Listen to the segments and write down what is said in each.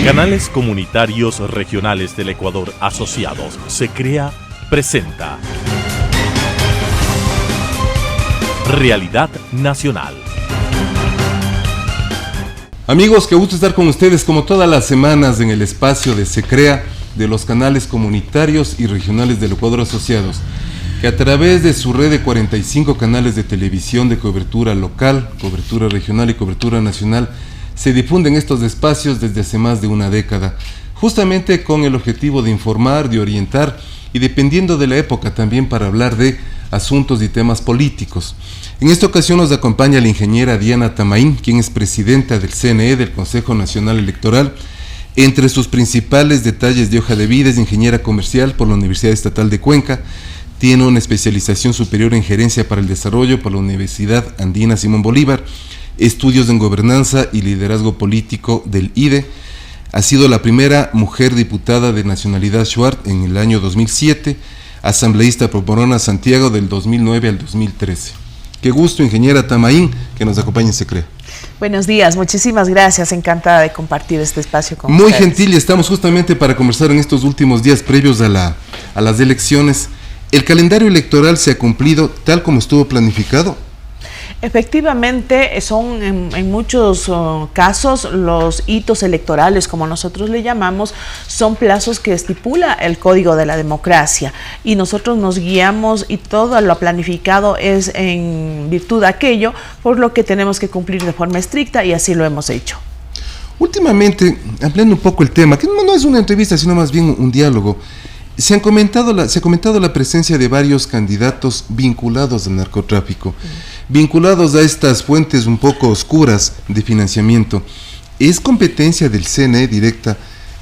Canales Comunitarios Regionales del Ecuador Asociados, SECREA, presenta Realidad Nacional. Amigos, qué gusto estar con ustedes como todas las semanas en el espacio de SECREA, de los canales comunitarios y regionales del Ecuador Asociados, que a través de su red de 45 canales de televisión de cobertura local, cobertura regional y cobertura nacional, se difunden estos espacios desde hace más de una década, justamente con el objetivo de informar, de orientar y dependiendo de la época también para hablar de asuntos y temas políticos. En esta ocasión nos acompaña la ingeniera Diana Tamaín, quien es presidenta del CNE, del Consejo Nacional Electoral. Entre sus principales detalles de hoja de vida es ingeniera comercial por la Universidad Estatal de Cuenca, tiene una especialización superior en gerencia para el desarrollo por la Universidad Andina Simón Bolívar, estudios en gobernanza y liderazgo político del IDE. Ha sido la primera mujer diputada de nacionalidad shuar en el año 2007, asambleísta por Morona Santiago del 2009 al 2013. Qué gusto, ingeniera Tamaín, que nos acompañe en SECREA. Buenos días, muchísimas gracias, encantada de compartir este espacio con ustedes. Muy gentil, y estamos justamente para conversar en estos últimos días previos a las elecciones. ¿El calendario electoral se ha cumplido tal como estuvo planificado? Efectivamente, son en muchos casos los hitos electorales, como nosotros le llamamos, son plazos que estipula el Código de la Democracia y nosotros nos guiamos y todo lo planificado es en virtud de aquello, por lo que tenemos que cumplir de forma estricta y así lo hemos hecho. Últimamente, ampliando un poco el tema, que no es una entrevista, sino más bien un diálogo, se ha comentado la presencia de varios candidatos vinculados al narcotráfico, vinculados a estas fuentes un poco oscuras de financiamiento. ¿Es competencia del CNE directa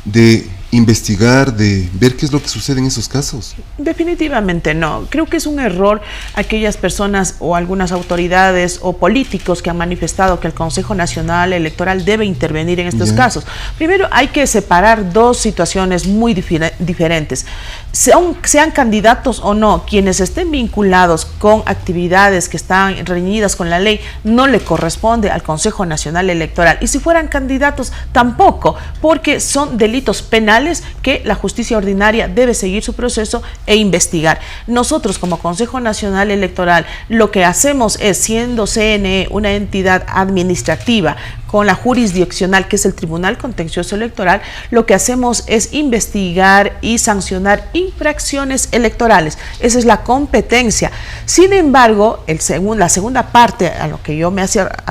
de investigar, de ver qué es lo que sucede en esos casos? Definitivamente no. Creo que es un error aquellas personas o algunas autoridades o políticos que han manifestado que el Consejo Nacional Electoral debe intervenir en estos casos. Primero hay que separar dos situaciones muy diferentes. Sean candidatos o no, quienes estén vinculados con actividades que están reñidas con la ley, no le corresponde al Consejo Nacional Electoral. Y si fueran candidatos, tampoco, porque son delitos penales que la justicia ordinaria debe seguir su proceso e investigar. Nosotros como Consejo Nacional Electoral lo que hacemos es, siendo CNE una entidad administrativa con la jurisdiccional que es el Tribunal Contencioso Electoral, lo que hacemos es investigar y sancionar infracciones electorales. Esa es la competencia. Sin embargo, la segunda parte a lo que yo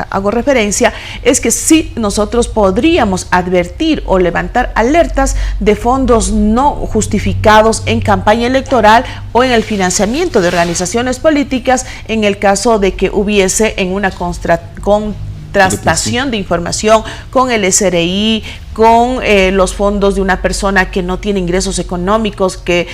hago referencia es que sí nosotros podríamos advertir o levantar alertas de fondos no justificados en campaña electoral o en el financiamiento de organizaciones políticas en el caso de que hubiese en una contrastación de información con el SRI, con los fondos de una persona que no tiene ingresos económicos, que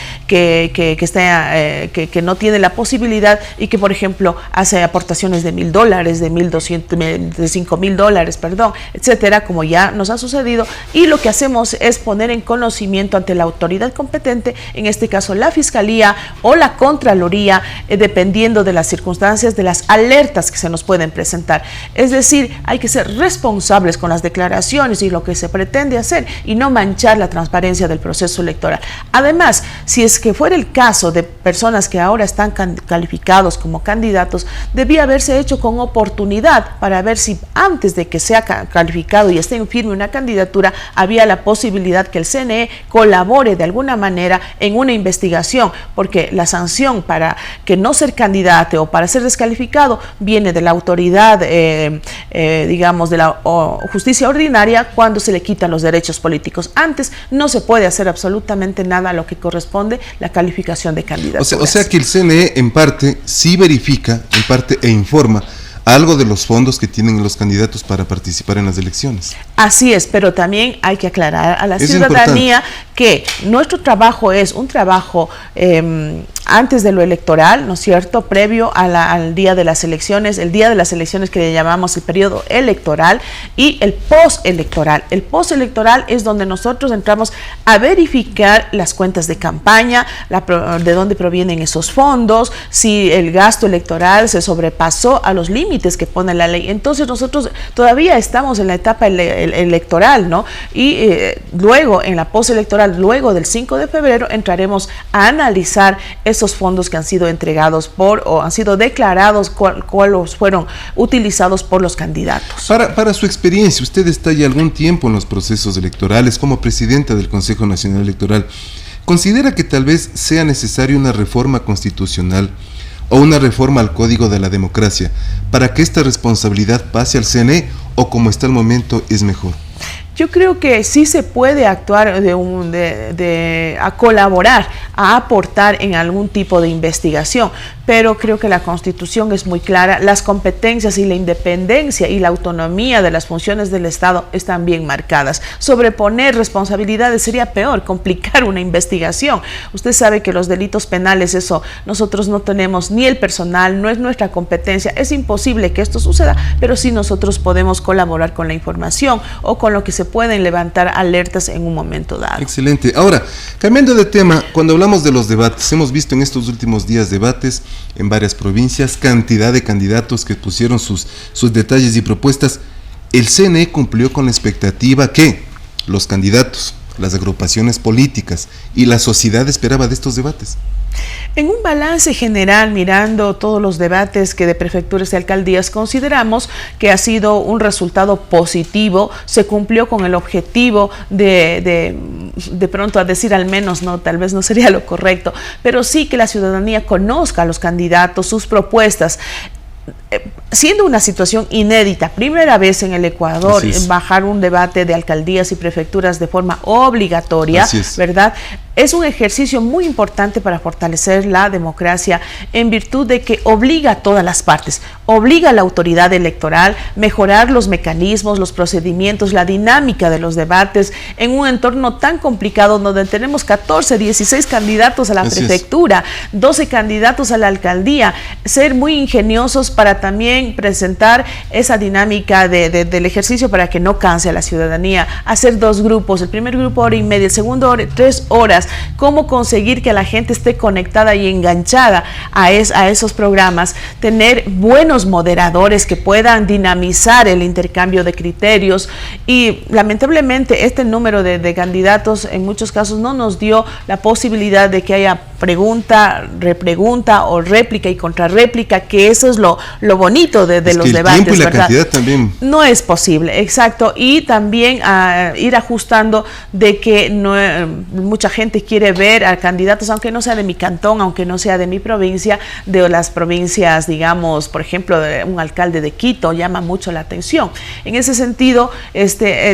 no tiene la posibilidad y que, por ejemplo, hace aportaciones de $1,000, de $5,000, perdón, etcétera, como ya nos ha sucedido. Y lo que hacemos es poner en conocimiento ante la autoridad competente, en este caso la Fiscalía o la Contraloría, dependiendo de las circunstancias, de las alertas que se nos pueden presentar. Es decir, hay que ser responsables con las declaraciones y lo que se pretende hacer y no manchar la transparencia del proceso electoral. Además, si es que fuera el caso de personas que ahora están calificados como candidatos, debía haberse hecho con oportunidad para ver si antes de que sea calificado y esté en firme una candidatura, había la posibilidad que el CNE colabore de alguna manera en una investigación, porque la sanción para que no ser candidato o para ser descalificado viene de la autoridad, digamos, de la justicia ordinaria cuando se le quita los derechos políticos. Antes no se puede hacer absolutamente nada a lo que corresponde la calificación de candidaturas. O sea que el CNE en parte sí verifica, en parte e informa algo de los fondos que tienen los candidatos para participar en las elecciones. Así es, pero también hay que aclarar a la ciudadanía que nuestro trabajo es un trabajo antes de lo electoral, ¿no es cierto?, previo al día de las elecciones, el día de las elecciones que le llamamos el periodo electoral, y el postelectoral. El postelectoral es donde nosotros entramos a verificar las cuentas de campaña, de dónde provienen esos fondos, si el gasto electoral se sobrepasó a los límites que pone la ley. Entonces nosotros todavía estamos en la etapa electoral, ¿no? Y luego, en la postelectoral, luego del 5 de febrero, entraremos a analizar esos fondos que han sido entregados o han sido declarados, cuáles fueron utilizados por los candidatos. Para su experiencia, usted está ya algún tiempo en los procesos electorales como presidenta del Consejo Nacional Electoral. ¿Considera que tal vez sea necesaria una reforma constitucional o una reforma al Código de la Democracia para que esta responsabilidad pase al CNE, o como está el momento es mejor? Yo creo que sí se puede actuar a colaborar, a aportar en algún tipo de investigación, pero creo que la Constitución es muy clara, las competencias y la independencia y la autonomía de las funciones del Estado están bien marcadas. Sobreponer responsabilidades sería peor, complicar una investigación. Usted sabe que los delitos penales, eso, nosotros no tenemos ni el personal, no es nuestra competencia, es imposible que esto suceda, pero sí nosotros podemos colaborar con la información o con lo que se pueden levantar alertas en un momento dado. Excelente. Ahora, cambiando de tema, cuando hablamos de los debates, hemos visto en estos últimos días debates en varias provincias, cantidad de candidatos que pusieron sus detalles y propuestas. El CNE cumplió con la expectativa que los candidatos, las agrupaciones políticas y la sociedad esperaba de estos debates. En un balance general, mirando todos los debates que de prefecturas y alcaldías, consideramos que ha sido un resultado positivo, se cumplió con el objetivo de pronto, a decir al menos, no, tal vez no sería lo correcto, pero sí que la ciudadanía conozca a los candidatos, sus propuestas. Siendo una situación inédita, primera vez en el Ecuador, bajar un debate de alcaldías y prefecturas de forma obligatoria, ¿verdad? Es un ejercicio muy importante para fortalecer la democracia en virtud de que obliga a todas las partes, obliga a la autoridad electoral mejorar los mecanismos, los procedimientos, la dinámica de los debates en un entorno tan complicado donde tenemos 14, 16 candidatos a la prefectura, 12 candidatos a la alcaldía, ser muy ingeniosos para también presentar esa dinámica del ejercicio para que no canse a la ciudadanía, hacer 2 grupos, el primer grupo 1 hora y media, el segundo 3 horas, cómo conseguir que la gente esté conectada y enganchada a esos programas, tener buenos moderadores que puedan dinamizar el intercambio de criterios, y lamentablemente este número de candidatos en muchos casos no nos dio la posibilidad de que haya pregunta, repregunta o réplica y contrarréplica, que eso es lo bonito de los debates. El tiempo y la cantidad también. No es posible, exacto, y también ir ajustando de que mucha gente quiere ver a candidatos, aunque no sea de mi cantón, aunque no sea de mi provincia, de las provincias, digamos, por ejemplo, de un alcalde de Quito, llama mucho la atención. En ese sentido,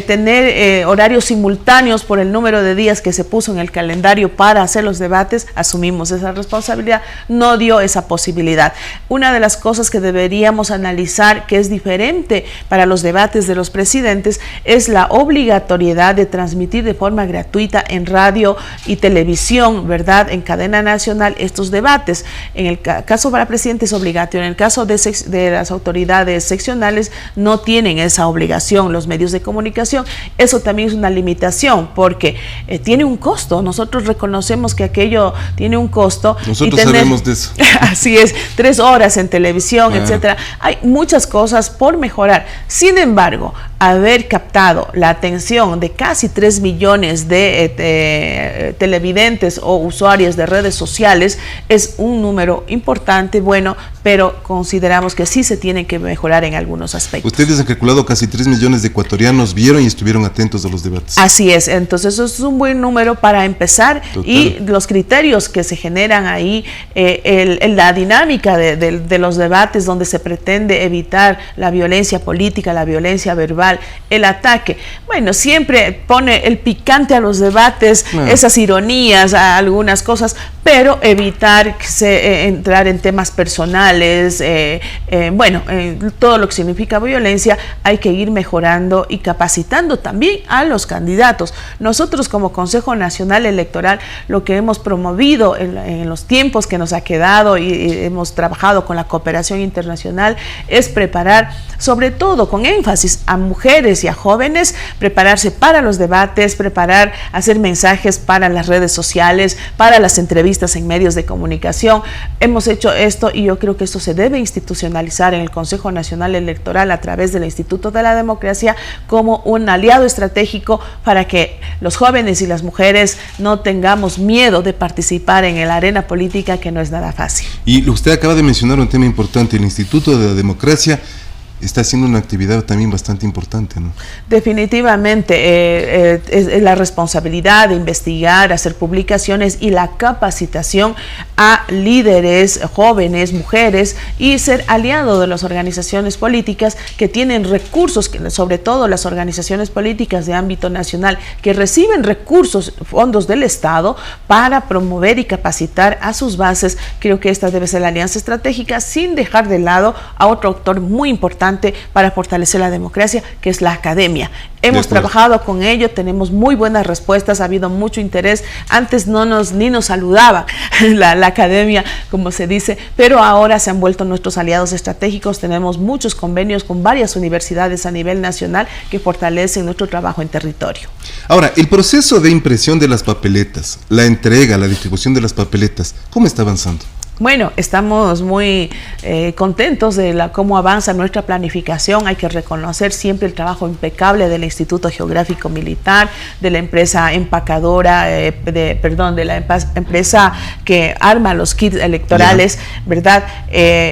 tener horarios simultáneos por el número de días que se puso en el calendario para hacer los debates, asumimos esa responsabilidad, no dio esa posibilidad. Una de las cosas que deberíamos analizar, que es diferente para los debates de los presidentes, es la obligatoriedad de transmitir de forma gratuita en radio y televisión, ¿verdad?, en cadena nacional estos debates. En el caso para presidente es obligatorio, en el caso de las autoridades seccionales no tienen esa obligación los medios de comunicación. Eso también es una limitación porque tiene un costo, nosotros reconocemos que aquello tiene un costo. Nosotros sabemos de eso. Así es, 3 horas en televisión, etcétera. Hay muchas cosas por mejorar. Sin embargo, haber captado la atención de casi 3 millones de televidentes o usuarios de redes sociales es un número importante, bueno, pero consideramos que sí se tiene que mejorar en algunos aspectos. Ustedes han calculado casi 3 millones de ecuatorianos vieron y estuvieron atentos a los debates. Así es, entonces eso es un buen número para empezar. Total. Y los criterios que se generan ahí, la dinámica de los debates donde se pretende evitar la violencia política, la violencia verbal, personal, el ataque. Bueno, siempre pone el picante a los debates, esas ironías, a algunas cosas, pero evitar entrar en temas personales, todo lo que significa violencia. Hay que ir mejorando y capacitando también a los candidatos. Nosotros como Consejo Nacional Electoral, lo que hemos promovido en los tiempos que nos ha quedado y hemos trabajado con la cooperación internacional es preparar, sobre todo con énfasis a mujeres y a jóvenes, prepararse para los debates, hacer mensajes para las redes sociales, para las entrevistas en medios de comunicación. Hemos hecho esto y yo creo que esto se debe institucionalizar en el Consejo Nacional Electoral a través del Instituto de la Democracia como un aliado estratégico para que los jóvenes y las mujeres no tengamos miedo de participar en la arena política, que no es nada fácil. Y usted acaba de mencionar un tema importante, el Instituto de la Democracia está haciendo una actividad también bastante importante, ¿no? Definitivamente, es la responsabilidad de investigar, hacer publicaciones y la capacitación a líderes jóvenes, mujeres, y ser aliado de las organizaciones políticas que tienen recursos, sobre todo las organizaciones políticas de ámbito nacional, que reciben recursos, fondos del Estado, para promover y capacitar a sus bases. Creo que esta debe ser la alianza estratégica, sin dejar de lado a otro actor muy importante para fortalecer la democracia, que es la academia. Hemos trabajado con ello, tenemos muy buenas respuestas, ha habido mucho interés. Antes ni nos saludaba la academia, como se dice, pero ahora se han vuelto nuestros aliados estratégicos. Tenemos muchos convenios con varias universidades a nivel nacional que fortalecen nuestro trabajo en territorio. Ahora, el proceso de impresión de las papeletas, la entrega, la distribución de las papeletas, ¿cómo está avanzando? Bueno, estamos muy contentos de cómo avanza nuestra planificación. Hay que reconocer siempre el trabajo impecable del Instituto Geográfico Militar, de la empresa empacadora, de la empresa que arma los kits electorales, ¿verdad?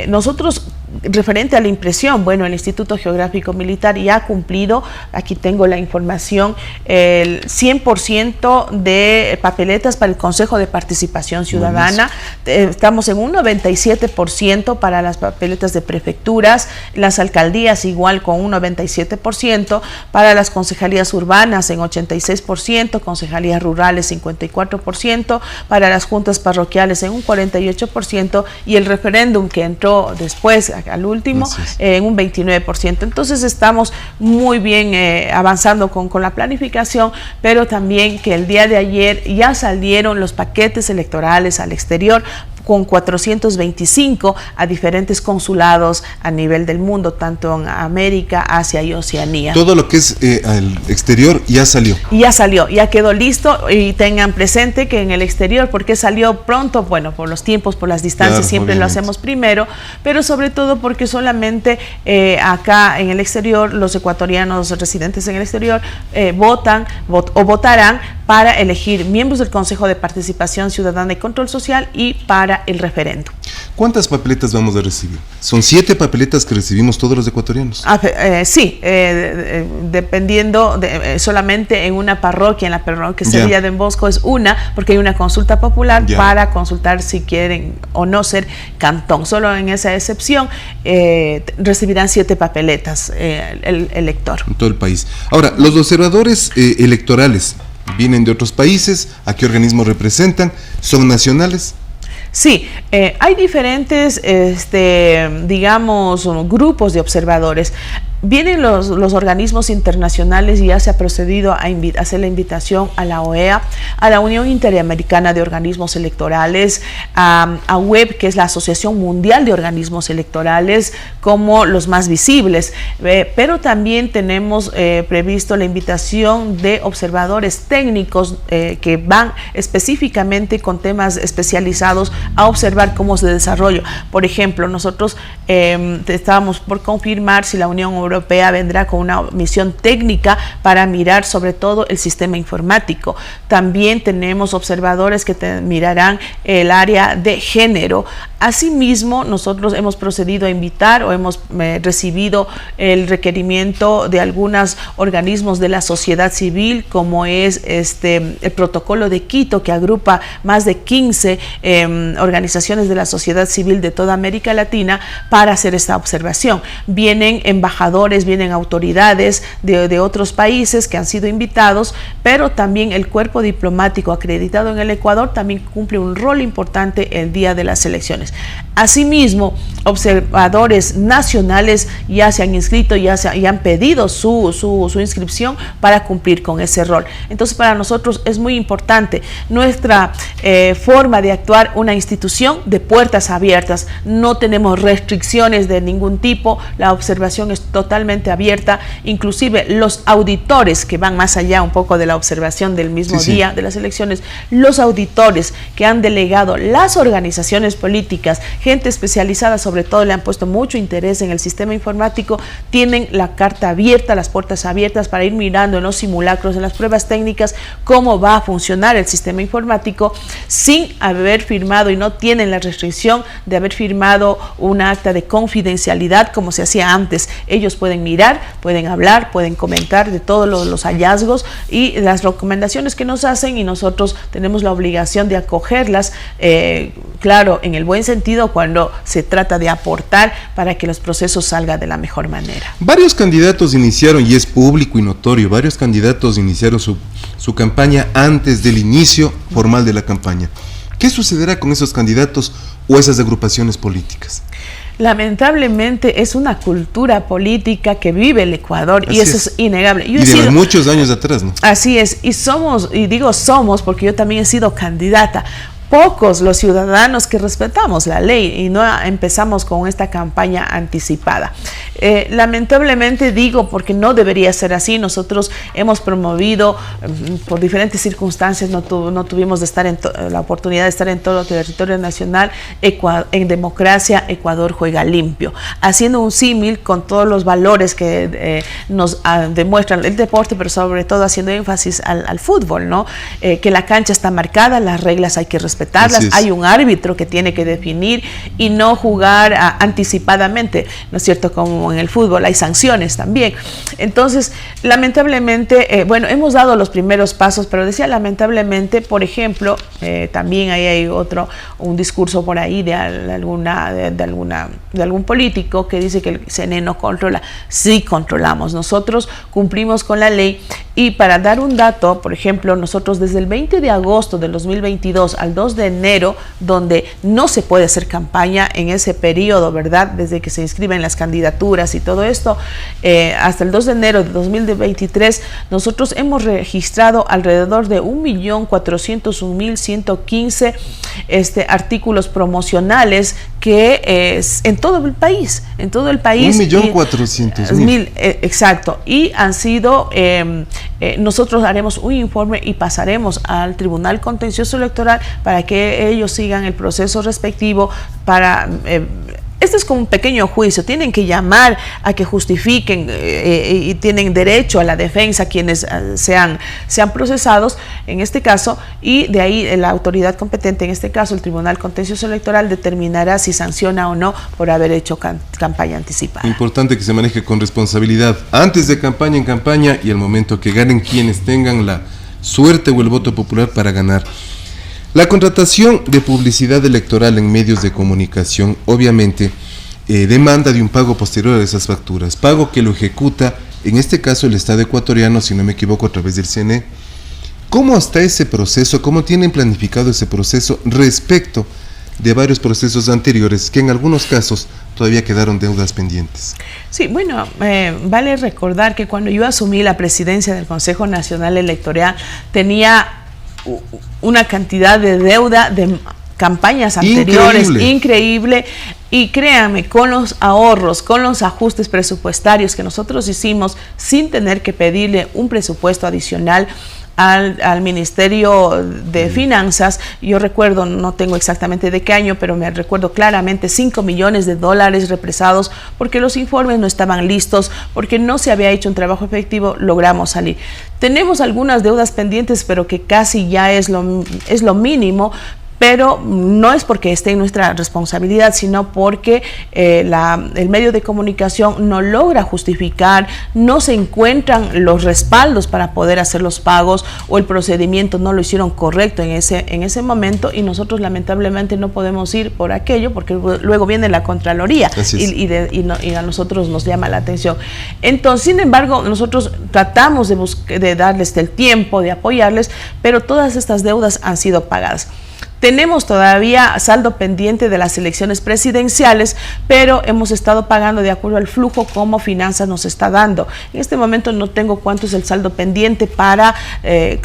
Nosotros, referente a la impresión, bueno, el Instituto Geográfico Militar ya ha cumplido, aquí tengo la información, el 100% de papeletas para el Consejo de Participación Ciudadana. Estamos en un 97% para las papeletas de prefecturas, las alcaldías igual con un 97%, para las concejalías urbanas en 86%, concejalías rurales 54%, para las juntas parroquiales en un 48%, y el referéndum que entró después, al último, en un 29%. Entonces estamos muy bien avanzando con la planificación, pero también que el día de ayer ya salieron los paquetes electorales al exterior, con 425 a diferentes consulados a nivel del mundo, tanto en América, Asia y Oceanía. Todo lo que es al exterior ya salió. Ya salió, ya quedó listo, y tengan presente que en el exterior, ¿por qué salió pronto? Bueno, por los tiempos, por las distancias, claro, siempre obviamente lo hacemos primero, pero sobre todo porque solamente acá en el exterior, los ecuatorianos residentes en el exterior votarán para elegir miembros del Consejo de Participación Ciudadana y Control Social y para el referéndum. ¿Cuántas papeletas vamos a recibir? ¿Son 7 papeletas que recibimos todos los ecuatorianos? Sí, dependiendo, solamente en una parroquia, en la parroquia Sevilla de Bosco es una, porque hay una consulta popular para consultar si quieren o no ser cantón. Solo en esa excepción recibirán 7 papeletas el elector. En todo el país. Ahora, los observadores electorales vienen de otros países, ¿a qué organismos representan? ¿Son nacionales? Sí, hay diferentes, digamos, grupos de observadores. Vienen los organismos internacionales y ya se ha procedido a hacer la invitación a la OEA, a la Unión Interamericana de Organismos Electorales, a WEB, que es la Asociación Mundial de Organismos Electorales, como los más visibles. Pero también tenemos previsto la invitación de observadores técnicos que van específicamente con temas especializados a observar cómo se desarrolla. Por ejemplo, nosotros estábamos por confirmar si la Unión Europea vendrá con una misión técnica para mirar sobre todo el sistema informático. También tenemos observadores que mirarán el área de género. Asimismo, nosotros hemos procedido a invitar o hemos recibido el requerimiento de algunos organismos de la sociedad civil, como es el Protocolo de Quito, que agrupa más de 15 organizaciones de la sociedad civil de toda América Latina para hacer esta observación. Vienen embajadores embajadores, vienen autoridades de otros países que han sido invitados, pero también el cuerpo diplomático acreditado en el Ecuador también cumple un rol importante el día de las elecciones. Asimismo, observadores nacionales ya se han inscrito, ya han pedido su inscripción para cumplir con ese rol. Entonces, para nosotros es muy importante nuestra forma de actuar, una institución de puertas abiertas. No tenemos restricciones de ningún tipo, la observación es totalmente abierta, inclusive los auditores que van más allá un poco de la observación del mismo día de las elecciones, los auditores que han delegado las organizaciones políticas, gente especializada sobre todo, le han puesto mucho interés en el sistema informático, tienen la carta abierta, las puertas abiertas para ir mirando en los simulacros, en las pruebas técnicas, cómo va a funcionar el sistema informático sin haber firmado, y no tienen la restricción de haber firmado un acta de confidencialidad como se hacía antes. Ellos pueden mirar, pueden hablar, pueden comentar de todos los hallazgos y las recomendaciones que nos hacen, y nosotros tenemos la obligación de acogerlas, claro, en el buen sentido, cuando se trata de aportar para que los procesos salgan de la mejor manera. Varios candidatos iniciaron, y es público y notorio, varios candidatos iniciaron su campaña antes del inicio formal de la campaña. ¿Qué sucederá con esos candidatos o esas agrupaciones políticas? Lamentablemente es una cultura política que vive el Ecuador, y eso es innegable. Y de muchos años atrás, ¿no? Así es, y digo somos porque yo también he sido candidata. Pocos los ciudadanos que respetamos la ley y no empezamos con esta campaña anticipada. Lamentablemente digo porque no debería ser así. Nosotros hemos promovido, por diferentes circunstancias no tuvimos de estar la oportunidad de estar en todo el territorio nacional. En democracia, Ecuador juega limpio, haciendo un símil con todos los valores que nos demuestran el deporte, pero sobre todo haciendo énfasis al fútbol, ¿no? Que la cancha está marcada, las reglas hay que respetarlas, hay un árbitro que tiene que definir y no jugar anticipadamente, ¿no es cierto? Como en el fútbol hay sanciones también. Entonces, lamentablemente, bueno, hemos dado los primeros pasos, pero decía lamentablemente, por ejemplo, también ahí hay un discurso por ahí de algún político que dice que el CNE no controla. Sí controlamos, nosotros cumplimos con la ley. Y para dar un dato, por ejemplo, nosotros desde el 20 de agosto del 2022 al 2 de enero, donde no se puede hacer campaña en ese periodo, ¿verdad? Desde que se inscriben las candidaturas y todo esto, hasta el 2 de enero de 2023, nosotros hemos registrado alrededor de 1.401.115 artículos promocionales que es en todo el país. 1.400.000. Exacto. Y han sido... nosotros haremos un informe y pasaremos al Tribunal Contencioso Electoral para que ellos sigan el proceso respectivo para... Este es como un pequeño juicio, tienen que llamar a que justifiquen y tienen derecho a la defensa quienes sean procesados en este caso, y de ahí la autoridad competente, en este caso el Tribunal Contencioso Electoral, determinará si sanciona o no por haber hecho campaña anticipada. Importante que se maneje con responsabilidad antes de campaña, en campaña y al momento que ganen quienes tengan la suerte o el voto popular para ganar. La contratación de publicidad electoral en medios de comunicación obviamente demanda de un pago posterior a esas facturas, pago que lo ejecuta en este caso el Estado ecuatoriano, si no me equivoco, a través del CNE. ¿Cómo está ese proceso? ¿Cómo tienen planificado ese proceso respecto de varios procesos anteriores que en algunos casos todavía quedaron deudas pendientes? Sí, bueno, vale recordar que cuando yo asumí la presidencia del Consejo Nacional Electoral tenía una cantidad de deuda de campañas anteriores increíble, y créanme, con los ahorros, con los ajustes presupuestarios que nosotros hicimos sin tener que pedirle un presupuesto adicional al Ministerio de Finanzas. Yo recuerdo, no tengo exactamente de qué año, pero me recuerdo claramente $5 millones represados porque los informes no estaban listos, porque no se había hecho un trabajo efectivo. Logramos salir. Tenemos algunas deudas pendientes, pero que casi ya es lo mínimo, pero no es porque esté en nuestra responsabilidad, sino porque el medio de comunicación no logra justificar, no se encuentran los respaldos para poder hacer los pagos, o el procedimiento no lo hicieron correcto en ese momento, y nosotros lamentablemente no podemos ir por aquello porque luego viene la Contraloría y a nosotros nos llama la atención. Entonces, sin embargo, nosotros tratamos de darles el tiempo, de apoyarles, pero todas estas deudas han sido pagadas. Tenemos todavía saldo pendiente de las elecciones presidenciales, pero hemos estado pagando de acuerdo al flujo como Finanzas nos está dando. En este momento no tengo cuánto es el saldo pendiente para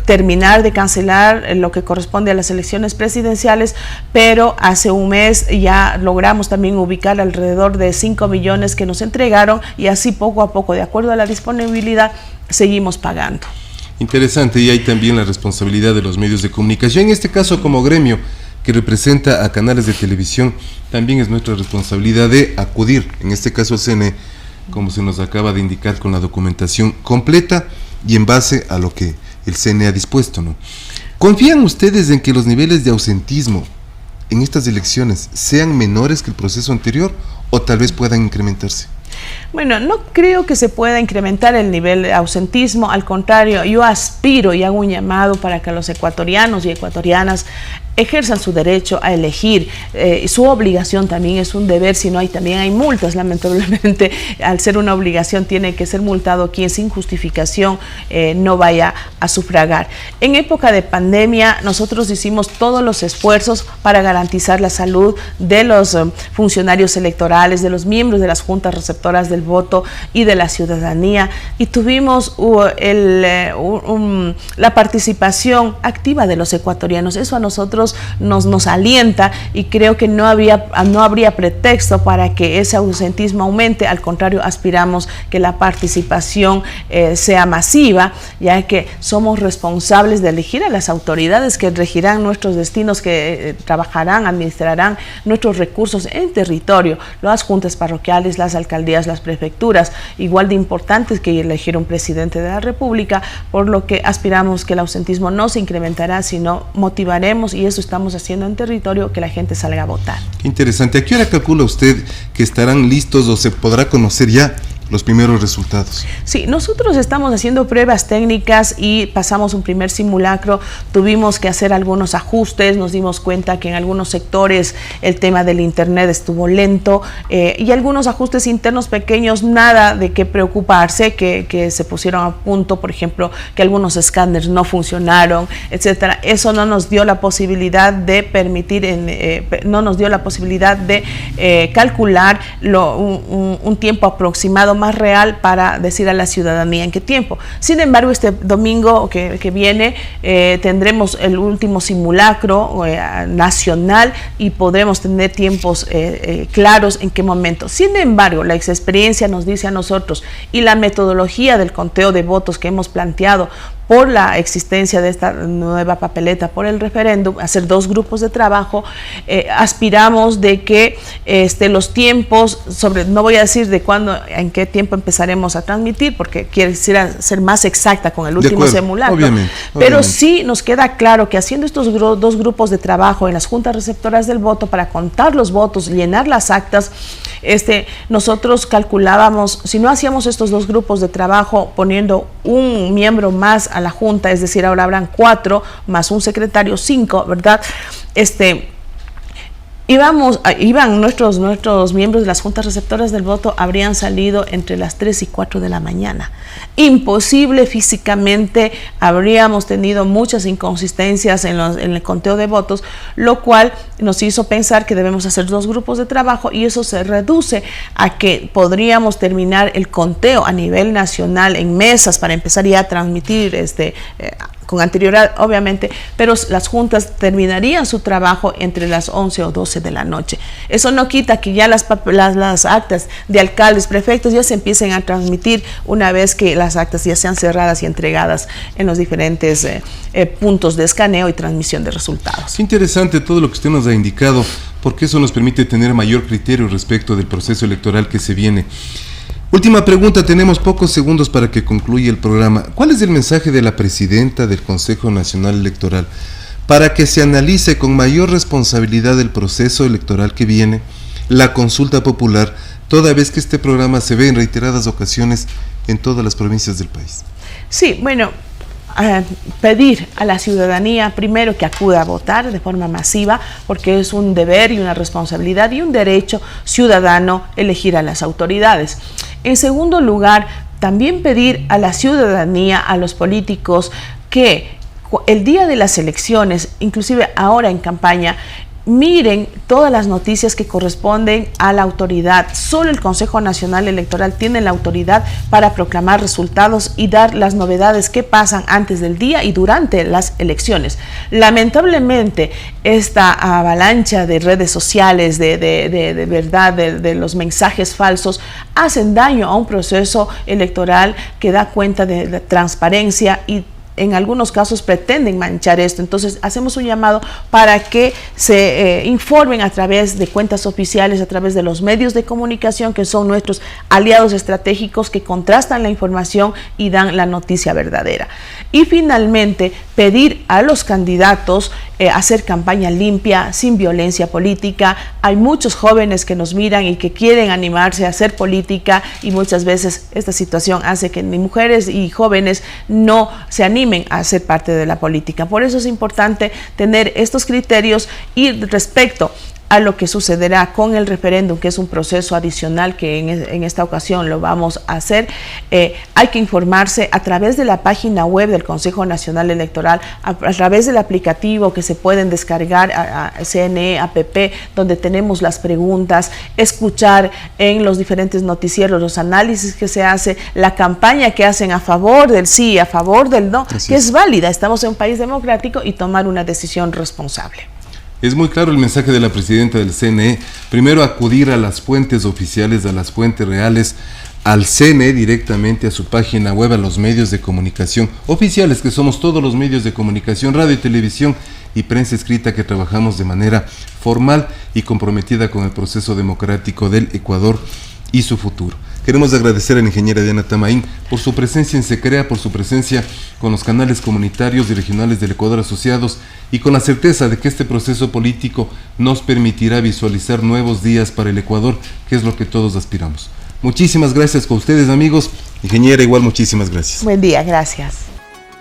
terminar de cancelar lo que corresponde a las elecciones presidenciales, pero hace un mes ya logramos también ubicar alrededor de 5 millones que nos entregaron, y así poco a poco, de acuerdo a la disponibilidad, seguimos pagando. Interesante, y hay también la responsabilidad de los medios de comunicación. En este caso, como gremio que representa a canales de televisión, también es nuestra responsabilidad de acudir, en este caso al CNE, como se nos acaba de indicar, con la documentación completa y en base a lo que el CNE ha dispuesto, ¿no? ¿Confían ustedes en que los niveles de ausentismo en estas elecciones sean menores que el proceso anterior, o tal vez puedan incrementarse? Bueno, no creo que se pueda incrementar el nivel de ausentismo, al contrario, yo aspiro y hago un llamado para que los ecuatorianos y ecuatorianas ejerzan su derecho a elegir. Su obligación también es un deber, si no también hay multas. Lamentablemente, al ser una obligación, tiene que ser multado quien sin justificación no vaya a sufragar. En época de pandemia, nosotros hicimos todos los esfuerzos para garantizar la salud de los funcionarios electorales, de los miembros de las juntas receptoras del voto y de la ciudadanía, y tuvimos la participación activa de los ecuatorianos. Eso a nosotros nos alienta, y creo que no habría pretexto para que ese ausentismo aumente. Al contrario, aspiramos que la participación sea masiva, ya que somos responsables de elegir a las autoridades que regirán nuestros destinos, que trabajarán, administrarán nuestros recursos en territorio, las juntas parroquiales, las alcaldías, las prefecturas, igual de importantes que elegir un presidente de la República, por lo que aspiramos que el ausentismo no se incrementará, sino motivaremos, y eso estamos haciendo en territorio, que la gente salga a votar. Qué interesante. ¿A qué hora calcula usted que estarán listos o se podrá conocer ya los primeros resultados? Sí, nosotros estamos haciendo pruebas técnicas y pasamos un primer simulacro. Tuvimos que hacer algunos ajustes, nos dimos cuenta que en algunos sectores el tema del internet estuvo lento, y algunos ajustes internos pequeños, nada de qué preocuparse, que se pusieron a punto, por ejemplo, que algunos escáneres no funcionaron, etcétera. Eso no nos dio la posibilidad de calcular un tiempo aproximado más real para decir a la ciudadanía en qué tiempo. Sin embargo, este domingo que viene tendremos el último simulacro nacional y podremos tener tiempos claros en qué momento. Sin embargo, la experiencia nos dice a nosotros, y la metodología del conteo de votos que hemos planteado por la existencia de esta nueva papeleta, por el referéndum, hacer 2 grupos de trabajo, aspiramos de que los tiempos, no voy a decir de cuándo, en qué tiempo empezaremos a transmitir, porque quisiera ser más exacta con el último simulacro, pero sí nos queda claro que haciendo estos 2 grupos de trabajo en las juntas receptoras del voto para contar los votos, llenar las actas, nosotros calculábamos, si no hacíamos estos 2 grupos de trabajo poniendo un miembro más a la junta, es decir, ahora habrán 4 más un secretario, 5, ¿verdad? Iban nuestros miembros de las juntas receptoras del voto, habrían salido entre las 3 y 4 de la mañana. Imposible físicamente, habríamos tenido muchas inconsistencias en el conteo de votos, lo cual nos hizo pensar que debemos hacer 2 grupos de trabajo, y eso se reduce a que podríamos terminar el conteo a nivel nacional en mesas para empezar ya a transmitir con anterioridad, obviamente, pero las juntas terminarían su trabajo entre las 11 o 12 de la noche. Eso no quita que ya las actas de alcaldes, prefectos ya se empiecen a transmitir una vez que las actas ya sean cerradas y entregadas en los diferentes puntos de escaneo y transmisión de resultados. Es interesante todo lo que usted nos ha indicado, porque eso nos permite tener mayor criterio respecto del proceso electoral que se viene. Última pregunta, tenemos pocos segundos para que concluya el programa. ¿Cuál es el mensaje de la presidenta del Consejo Nacional Electoral para que se analice con mayor responsabilidad el proceso electoral que viene, la consulta popular, toda vez que este programa se ve en reiteradas ocasiones en todas las provincias del país. Sí, bueno, pedir a la ciudadanía primero que acuda a votar de forma masiva, porque es un deber y una responsabilidad y un derecho ciudadano elegir a las autoridades. En segundo lugar, también pedir a la ciudadanía, a los políticos, que el día de las elecciones, inclusive ahora en campaña, miren todas las noticias que corresponden a la autoridad. Solo el Consejo Nacional Electoral tiene la autoridad para proclamar resultados y dar las novedades que pasan antes del día y durante las elecciones. Lamentablemente, esta avalancha de redes sociales, de verdad, de los mensajes falsos, hacen daño a un proceso electoral que da cuenta de la transparencia y en algunos casos pretenden manchar esto. Entonces hacemos un llamado para que se informen a través de cuentas oficiales, a través de los medios de comunicación que son nuestros aliados estratégicos, que contrastan la información y dan la noticia verdadera. Y finalmente, pedir a los candidatos hacer campaña limpia, sin violencia política. Hay muchos jóvenes que nos miran y que quieren animarse a hacer política, y muchas veces esta situación hace que ni mujeres y jóvenes no se animen a ser parte de la política. Por eso es importante tener estos criterios. Y respecto a lo que sucederá con el referéndum, que es un proceso adicional que en esta ocasión lo vamos a hacer, hay que informarse a través de la página web del Consejo Nacional Electoral, a través del aplicativo que se pueden descargar, a CNE App, donde tenemos las preguntas, escuchar en los diferentes noticieros los análisis que se hace, la campaña que hacen a favor del sí, a favor del no, que es válida. Estamos en un país democrático, y tomar una decisión responsable. Es muy claro el mensaje de la presidenta del CNE. Primero, acudir a las fuentes oficiales, a las fuentes reales, al CNE directamente, a su página web, a los medios de comunicación oficiales, que somos todos los medios de comunicación, radio y televisión y prensa escrita, que trabajamos de manera formal y comprometida con el proceso democrático del Ecuador y su futuro. Queremos agradecer a la ingeniera Diana Tamaín por su presencia en SECREA, por su presencia con los canales comunitarios y regionales del Ecuador asociados, y con la certeza de que este proceso político nos permitirá visualizar nuevos días para el Ecuador, que es lo que todos aspiramos. Muchísimas gracias con ustedes, amigos. Ingeniera, igual muchísimas gracias. Buen día, gracias.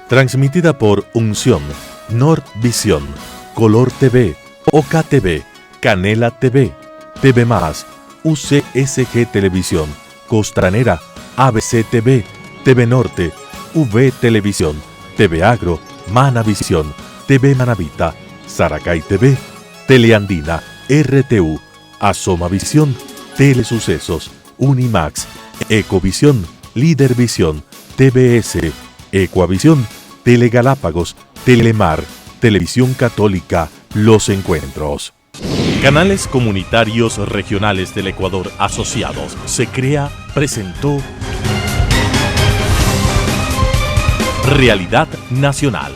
Transmitida por Unción, Nordvisión, Color TV, OKTV, Canela TV, TV+, UCSG Televisión, Costranera, ABC TV, TV Norte, V Televisión, TV Agro, Manavisión, TV Manavita, Saracay TV, Teleandina, RTU, Asomavisión, Telesucesos, Unimax, Ecovisión, Lidervisión, TBS, Ecuavisión, Telegalápagos, Telemar, Televisión Católica, Los Encuentros. Canales comunitarios regionales del Ecuador asociados. SECREA presentó Realidad Nacional.